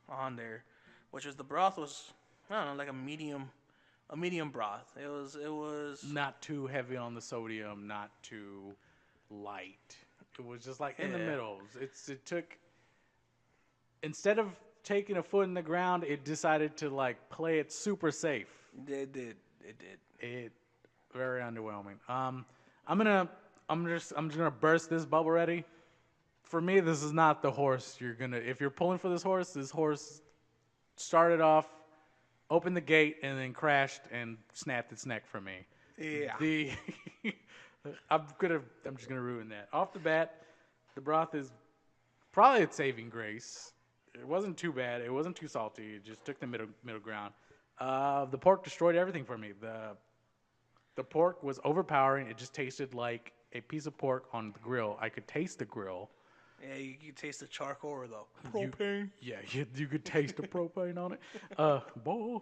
on there, the broth was, I don't know, like a medium broth. It was Not too heavy on the sodium, not too light. It was just like in the Yeah. middle. It took, instead of taking a foot in the ground, it decided to like play it super safe. It did. It very underwhelming. I'm just gonna burst this bubble ready. For me, this is not the horse if you're pulling for this horse started off, opened the gate, and then crashed and snapped its neck for me. Yeah. I'm just gonna ruin that. Off the bat, the broth is probably its saving grace. It wasn't too bad. It wasn't too salty. It just took the middle ground. The pork destroyed everything for me. The pork was overpowering. It just tasted like a piece of pork on the grill. I could taste the grill. Yeah, you could taste the charcoal or the propane. You could taste the propane on it. Boy.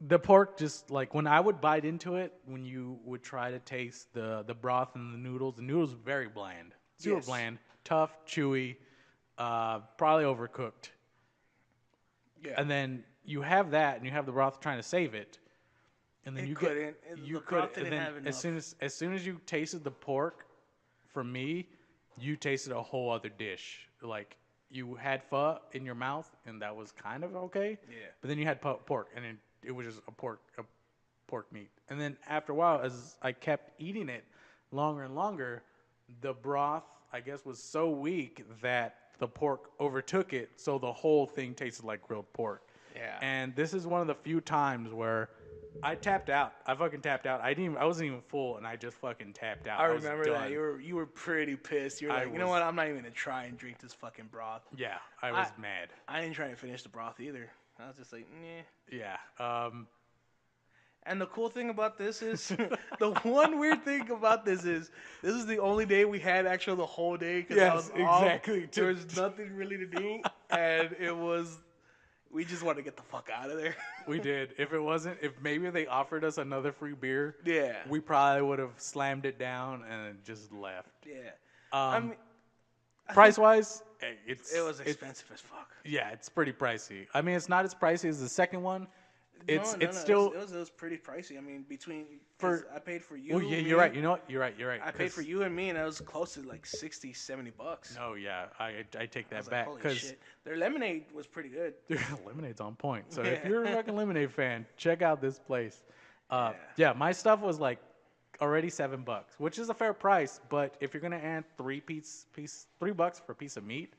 The pork just like when I would bite into it, when you would try to taste the broth and the noodles were very bland. Super Yes. bland, tough, chewy, probably overcooked. Yeah. And then you have that and you have the broth trying to save it. and then It you couldn't. you The could, broth and didn't then have enough. as soon as you tasted the pork, for me, you tasted a whole other dish. Like you had pho in your mouth, and that was kind of okay. Yeah. But then you had pork, and it was just a pork meat. And then after a while, as I kept eating it longer and longer, the broth, I guess, was so weak that the pork overtook it, so the whole thing tasted like grilled pork. Yeah. And this is one of the few times where I tapped out. I fucking tapped out. I wasn't even full, and I just fucking tapped out. I was remember done. that. You were pretty pissed. You were I like, you know was- what? I'm not even gonna try and drink this fucking broth. Yeah, I was mad. I didn't try to finish the broth either. I was just like, nah. Yeah. And the cool thing about this is, the one weird thing about this is the only day we had actually the whole day. Cause I was off. exactly. There was nothing really to do, and we just wanted to get the fuck out of there. We did. If maybe they offered us another free beer, Yeah. we probably would have slammed it down and just left. Yeah. I mean, price wise, it was expensive as fuck. Yeah, it's pretty pricey. I mean, it's not as pricey as the second one. It's No, still it was pretty pricey. I mean, I paid for you. well, yeah, me, you're right. You know what? You're right. I paid for you and me, and it was close to like $60-$70. No, yeah, I take I that was like, back holy because shit. Their lemonade was pretty good. lemonade's on point. So Yeah. if you're a fucking lemonade fan, check out this place. Yeah. Yeah, my stuff was like already $7, which is a fair price. But if you're gonna add $3 for a piece of meat,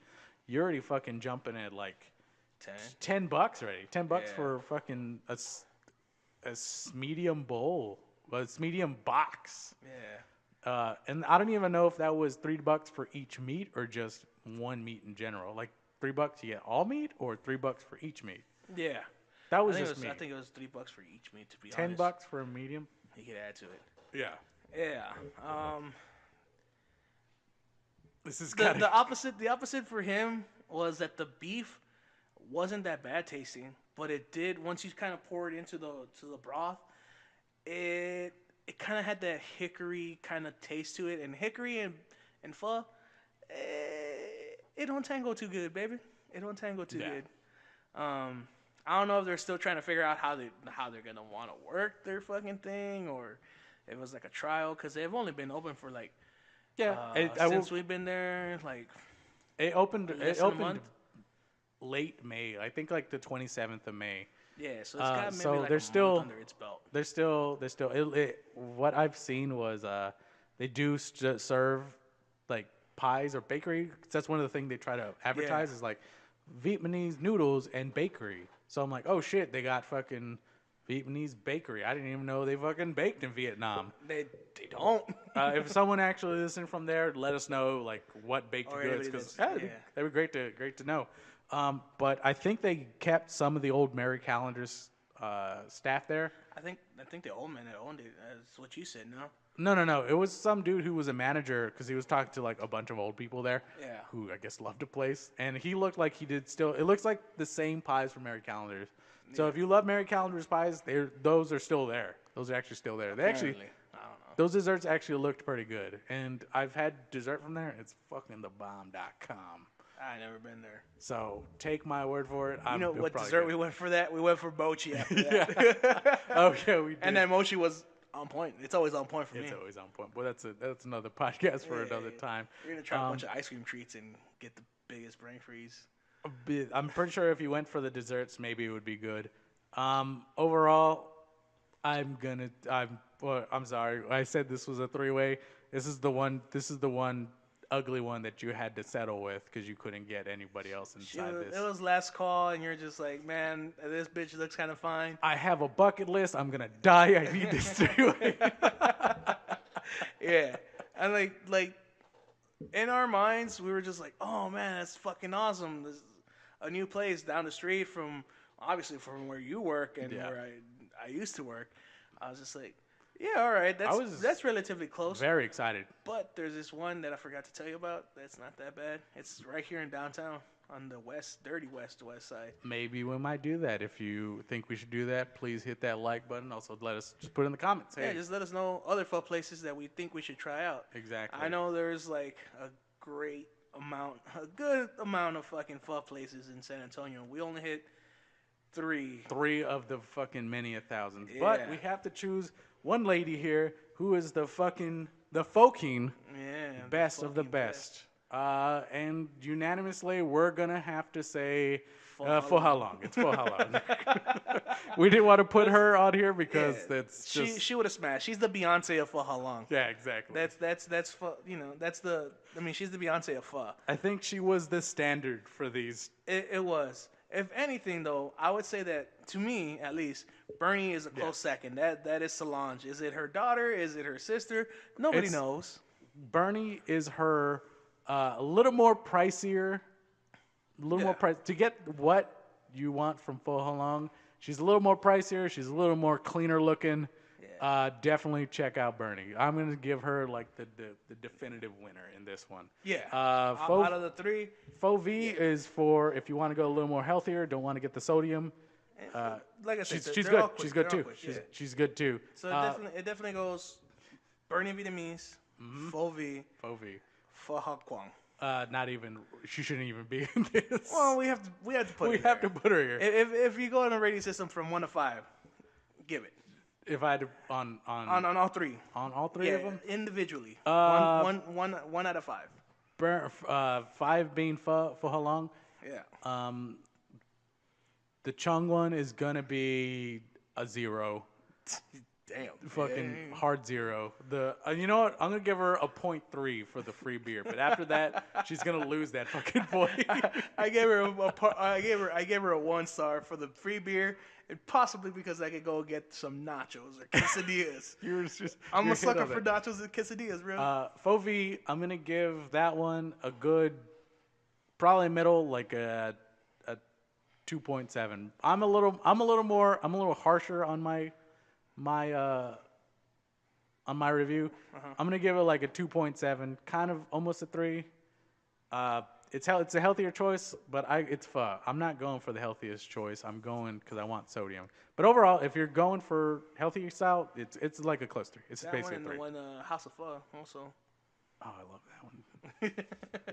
you're already fucking jumping at like 10. $10 already. $10 Yeah. for fucking a medium bowl, a medium box. Yeah. And I don't even know if that was $3 for each meat or just one meat in general. Like $3 you get all meat, or $3 for each meat. Yeah. That I was think just me. I think it was $3 for each meat, to be $10 honest. for a medium. You could add to it. Yeah. Yeah. This is The opposite for him was that the beef wasn't that bad tasting, but it did, once you kind of pour it into the broth, it kind of had that hickory kind of taste to it, and hickory and pho, it don't tango too good, baby. It don't tango too good. I don't know if they're still trying to figure out how they're gonna want to work their fucking thing, or if it was like a trial, because they've only been open for like since we've been there, like it opened less than a month. Late May. I think like the 27th of May. Yeah, so it's got maybe so like they're a still month under its belt. They're still. What I've seen was they do serve like pies or bakery. That's one of the things they try to advertise is like Vietnamese noodles and bakery. So I'm like, oh shit, they got fucking Vietnamese bakery. I didn't even know they fucking baked in Vietnam. They don't. If someone actually listened from there, let us know like what baked Or goods, anybody because that's- that'd be great to know. But I think they kept some of the old Mary Callender's staff there. I think the old man that owned it. That's what you said, no? No. It was some dude who was a manager, because he was talking to like a bunch of old people there. Yeah. Who I guess loved the place, and he looked like he did still. It looks like the same pies from Mary Callender's. So if you love Mary Callender's pies, those are still there. Those are actually still there. They actually. Apparently. I don't know. Those desserts actually looked pretty good, and I've had dessert from there. It's fucking thebomb.com. I never been there. So take my word for it. You know what dessert we went for that? We went for mochi after Yeah. that. Oh yeah, we did. And that mochi was on point. It's always on point for me. It's always on point. Well, that's another podcast for another time. We're gonna try a bunch of ice cream treats and get the biggest brain freeze. I'm pretty sure if you went for the desserts, maybe it would be good. Overall, I'm sorry. I said this was a three-way. This is the one ugly one that you had to settle with because you couldn't get anybody else inside this. It was last call, and you're just like, man, this bitch looks kind of fine. I have a bucket list. I'm gonna die. I need this three-way. Yeah, and like in our minds, we were just like, oh man, that's fucking awesome. This is a new place down the street from from where you work and where I used to work. I was just like, yeah, all right, that's relatively close. Very excited. But there's this one that I forgot to tell you about. That's not that bad. It's right here in downtown on the dirty west side. Maybe we might do that. If you think we should do that, please hit that like button. Also, let us just put it in the comments. Hey. Yeah, just let us know other pho places that we think we should try out. Exactly. I know there's like a good amount of fucking pho places in San Antonio. We only hit 3. 3 of the fucking many a thousands. But Yeah. we have to choose one lady here who is the fucking Yeah. best of the best. And unanimously, we're gonna have to say for how long? It's for how long? We didn't want to put her on here because that's just she would have smashed. She's the Beyonce of pho how long. yeah, exactly. That's pho, that's the. I mean, she's the Beyonce of pho. I think she was the standard for these. It was. If anything, though, I would say that to me, at least, Bernie is a close second. That is Solange. Is it her daughter? Is it her sister? Nobody knows. Bernie is her a little more pricier, more price to get what you want from Pho Halong. She's a little more pricier. She's a little more cleaner looking. Yeah. Definitely check out Bernie. I'm gonna give her like the definitive winner in this one. Yeah. Out of the 3, Pho V is for if you want to go a little more healthier, don't want to get the sodium. Like I said, she's good. Quick, she's good too. Quick, She's good too. So it definitely goes Bernie Vietnamese, Pho V, Pho Ha Quang. Not even. She shouldn't even be in this. Well, we have to put. We have to put her here. If you go on a rating system from 1 to 5, give it. If I had to, on all 3. On all 3 of them individually. One out of 5. 5 being for how long? Yeah. The Chung one is gonna be a 0. Damn. Fucking hard 0. You know what? I'm gonna give her a 0.3 for the free beer, but after that, she's gonna lose that fucking point. I gave her I gave her a 1 star for the free beer, and possibly because I could go get some nachos or quesadillas. I'm a sucker for nachos and quesadillas, bro. Pho V, I'm gonna give that one a good, probably middle, like a 2.7. I'm a little harsher on my review. I'm gonna give it like a 2.7, kind of almost a 3. It's a healthier choice, but it's pho. I'm not going for the healthiest choice. I'm going because I want sodium. But overall, if you're going for healthier style, it's like a close 3. It's that basically one, 3. The one House of Pho also. Oh, I love that one.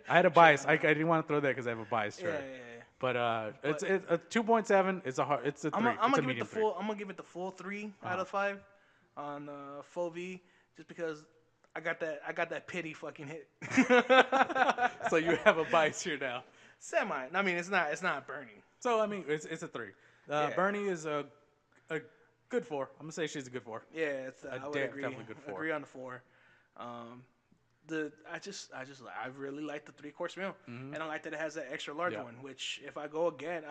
I had a bias. I didn't want to throw that because I have a bias to it. Yeah. But it's a 2.7. It's a 3. I'm gonna give it the full. I'm gonna give it the full 3 out of 5 on Pho V, just because I got that pity fucking hit. So you have a bias here now. Semi. I mean, it's not Bernie. So I mean, it's a 3. Bernie is a good 4. I'm gonna say she's a good 4. Yeah, I would agree. Definitely good 4. Agree on the 4. I really like the 3-course meal, and I like that it has that extra large one. Which, if I go again,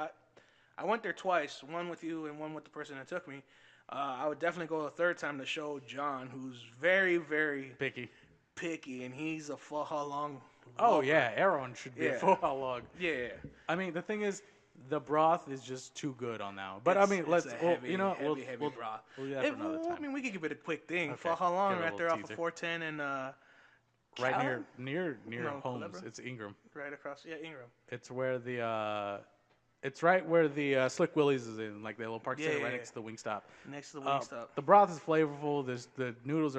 I went there twice, one with you and one with the person that took me. I would definitely go a 3rd time to show John, who's very, very picky, and he's a Pho Halong. Oh yeah, everyone should be a Pho Halong. Yeah. I mean, the thing is, the broth is just too good on that one. But I mean, let's heavy broth. We'll do that for another time. I mean, we could give it a quick thing. Okay. Pho Halong, Give it a right there little off of teaser. 410 and Right near Holmes. Culebra? It's Ingram. right across. Yeah, Ingram. It's where it's right where the Slick Willie's is in, like the little park center right next to the Wingstop. Next to the Wingstop. The broth is flavorful. The noodles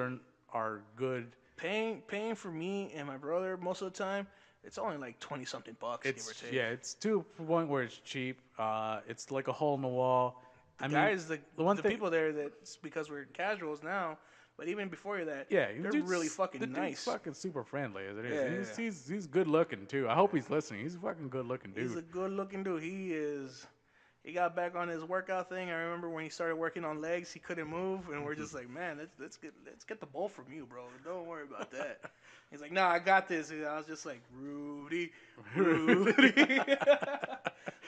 are good. Paying for me and my brother most of the time, it's only like 20-something bucks, give or take. Yeah, it's to a point where it's cheap. It's like a hole in the wall. The people there, that's because we're casuals now. But even before that, they're really fucking nice. He's fucking super friendly as it is. Yeah. He's good looking too. I hope he's listening. He's a fucking good looking dude. He's a good looking dude. He got back on his workout thing. I remember when he started working on legs, he couldn't move, and we're just like, man, let's get the ball from you, bro. Don't worry about that. He's like, nah, I got this. And I was just like, Rudy.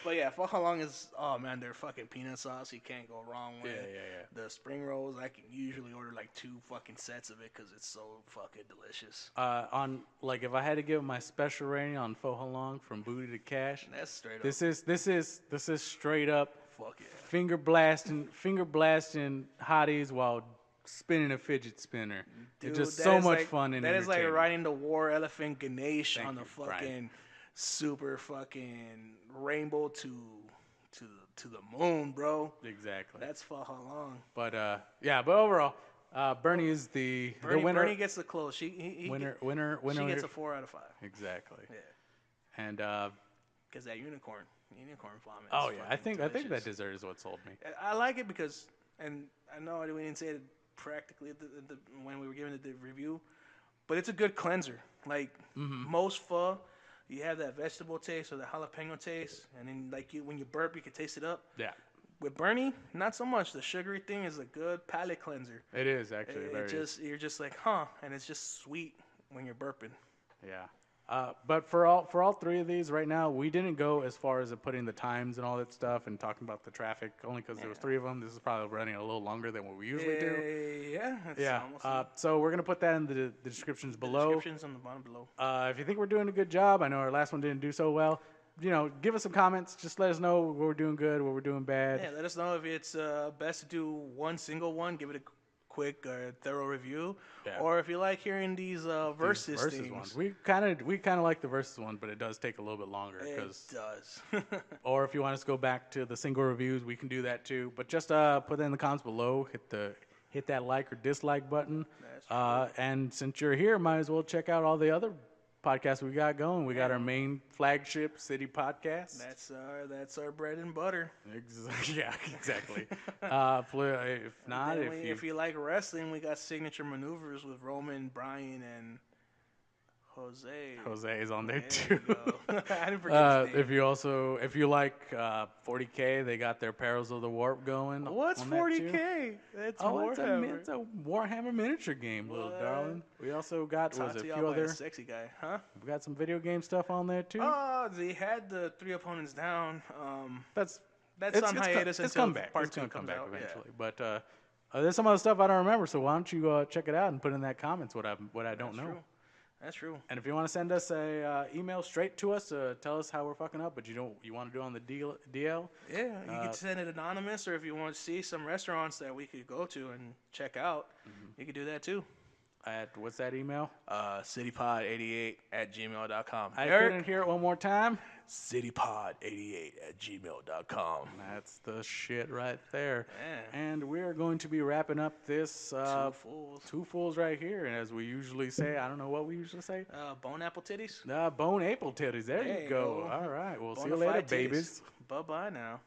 But yeah, Pho Halong is, oh man, their fucking peanut sauce you can't go wrong with. Yeah. The spring rolls, I can usually order like 2 fucking sets of it because it's so fucking delicious. On like if I had to give my special rating on Pho Halong from booty to cash, That's straight up. this is straight up Fuck yeah. finger blasting hotties while spinning a fidget spinner. Dude, it's just so much fun and that is like entertaining. riding the war elephant Ganesh Thank on the you, fucking Brian. super fucking rainbow to the moon, bro. Exactly. That's Pho Halong. But but overall, Bernie is the winner. Bernie gets the close. He winner. She gets a 4 out of 5. Exactly. Yeah. And Because that unicorn. Unicorn vomit. Oh It's yeah, fucking I think that delicious. dessert is what sold me. I like it because, and I know we didn't say it practically when we were giving the review, but it's a good cleanser. Like most pho, you have that vegetable taste or the jalapeno taste, and then like when you burp, you can taste it up. Yeah, With Bernie, not so much. The sugary thing is a good palate cleanser. it is actually It just you're just like, huh, and it's just sweet when you're burping. Yeah. But for all three of these right now, we didn't go as far as putting the times and all that stuff and talking about the traffic only because there was three of them. This is probably running a little longer than what we usually do. Yeah, it's Yeah. almost So we're gonna put that in the descriptions below. descriptions on the bottom below. If you think we're doing a good job, I know our last one didn't do so well. Give us some comments. Just let us know what we're doing good, what we're doing bad. Yeah, let us know if it's best to do one single one, give it a quick thorough review, Yeah. or if you like hearing these versus things. ones. We kind of like the versus one, but it does take a little bit longer. It does. Or if you want us to go back to the single reviews, we can do that too. But just put that in the comments below. Hit that like or dislike button. That's and since you're here, might as well check out all the other podcasts we got going. We got our main flagship City Podcast. That's our bread and butter. Yeah, exactly. If not, If you like wrestling, we got Signature Maneuvers with Roman, Bryan, and Jose. Jose is on there There too. you go. I didn't forget his name. If you like 40K, they got their Perils of the Warp going. What's on that too. 40K? That's Oh, Warhammer. it's a Warhammer miniature game, little What? darling. We also got Talk was a to y'all few by a other. sexy guy, huh? We got some video game stuff on there too. Oh, they had the 3 opponents down. That's That's on hiatus it's until come back. part It's 2 gonna come comes back out. eventually. But there's some other stuff I don't remember. So why don't you check it out and put in that comments what I don't know. True. That's true. And if you want to send us a email straight to us, tell us how we're fucking up, but you want to do it on the DL. Yeah, you could send it anonymous, or if you want to see some restaurants that we could go to and check out, you could do that too. At what's that email? citypod88@gmail.com. I couldn't hear it one more time. citypod88@gmail.com. That's the shit right there. Yeah. And we're going to be wrapping up this two fools right here. And as we usually say, I don't know what we usually say. Bone apple titties. Bone apple titties. There you go. All right. We'll see you later, babies. Bye bye now.